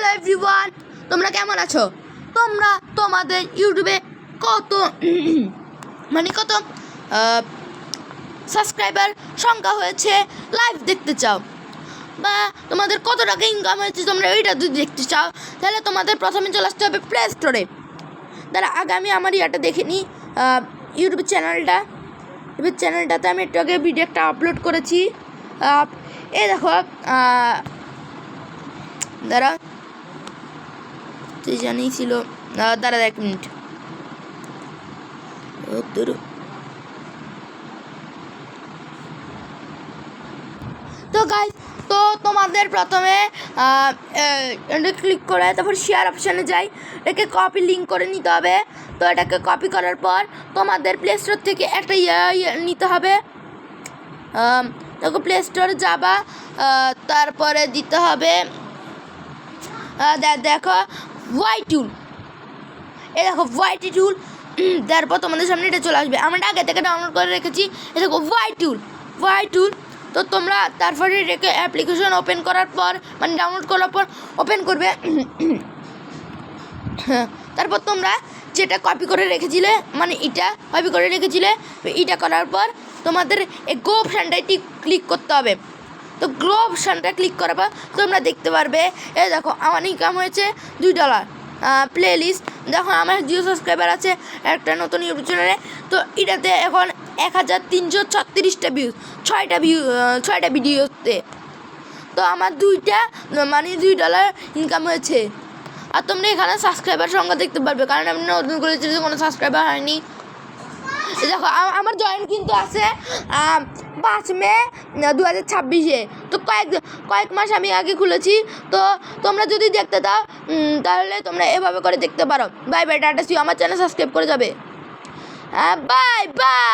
Hello everyone, তোমরা কেমন আছো? তোমরা তোমাদের ইউটিউবে কত কত সাবস্ক্রাইবার সংখ্যা হয়েছে লাইভ দেখতে চাও, বা তোমাদের কত টাকা ইনকাম হয়েছে তোমরা এইটা যদি দেখতে চাও, তাহলে তোমাদের প্রথমে চলে আসতে হবে প্লে স্টোরে। তাহলে আগে আমি আমার ইয়াটা দেখে নিই, ইউটিউব চ্যানেলটাতে আমি একটু আগে ভিডিও একটা আপলোড করেছি। এই দেখো, দাঁড়া তুই জানিয়েছিল, দাঁড়া 1 মিনিট। তো গাইস, তো তোমাদের প্রথমে ক্লিক করে তারপর শেয়ার অপশানে যাই, এটাকে কপি লিঙ্ক করে নিতে হবে। তো এটাকে কপি করার পর তোমাদের প্লে স্টোর থেকে একটা নিতে হবে। দেখো প্লে স্টোরে যাবা, তারপরে দিতে হবে দেখো ওয়াইটুল, এই দেখো ওয়াইটি টুল। তারপর তোমাদের সামনে এটা চলে আসবে, আমরা আগে থেকে ডাউনলোড করে রেখেছি। এই দেখো ওয়াইটুল। তো তোমরা তারপরে রেখে অ্যাপ্লিকেশন ওপেন করার পর ডাউনলোড করার পর ওপেন করবে। তারপর তোমরা যেটা কপি করে রেখেছিলে, এটা করার পর তোমাদের এই গো অপশানটাই ক্লিক করতে হবে। তো গ্লো অপশানটা ক্লিক করার পর তোমরা দেখতে পারবে, এই দেখো আমার ইনকাম হয়েছে $2। প্লে লিস্ট দেখো, আমার 0 সাবস্ক্রাইবার আছে একটা নতুন ইউটিউব চ্যানেলে। তো এটাতে এখন 1336টা ভিউজ, 6টা ভিডিওতে। তো আমার $2 ইনকাম হয়েছে। আর তোমরা এখানে সাবস্ক্রাইবার সংখ্যা দেখতে পারবে, কারণ আমি নতুন করেছি, কোনো সাবস্ক্রাইবার হয়নি। দেখো আমার জয়েন কিন্তু আছে 5 মে 2026-এ। তো কয়েক মাস আমি আগে খুলেছি। তো তোমরা যদি দেখতে দাও তাহলে তোমরা এভাবে করে দেখতে পারো। Bye bye, tata, see you. আমার চ্যানেল সাবস্ক্রাইব করে যাবে। Bye by.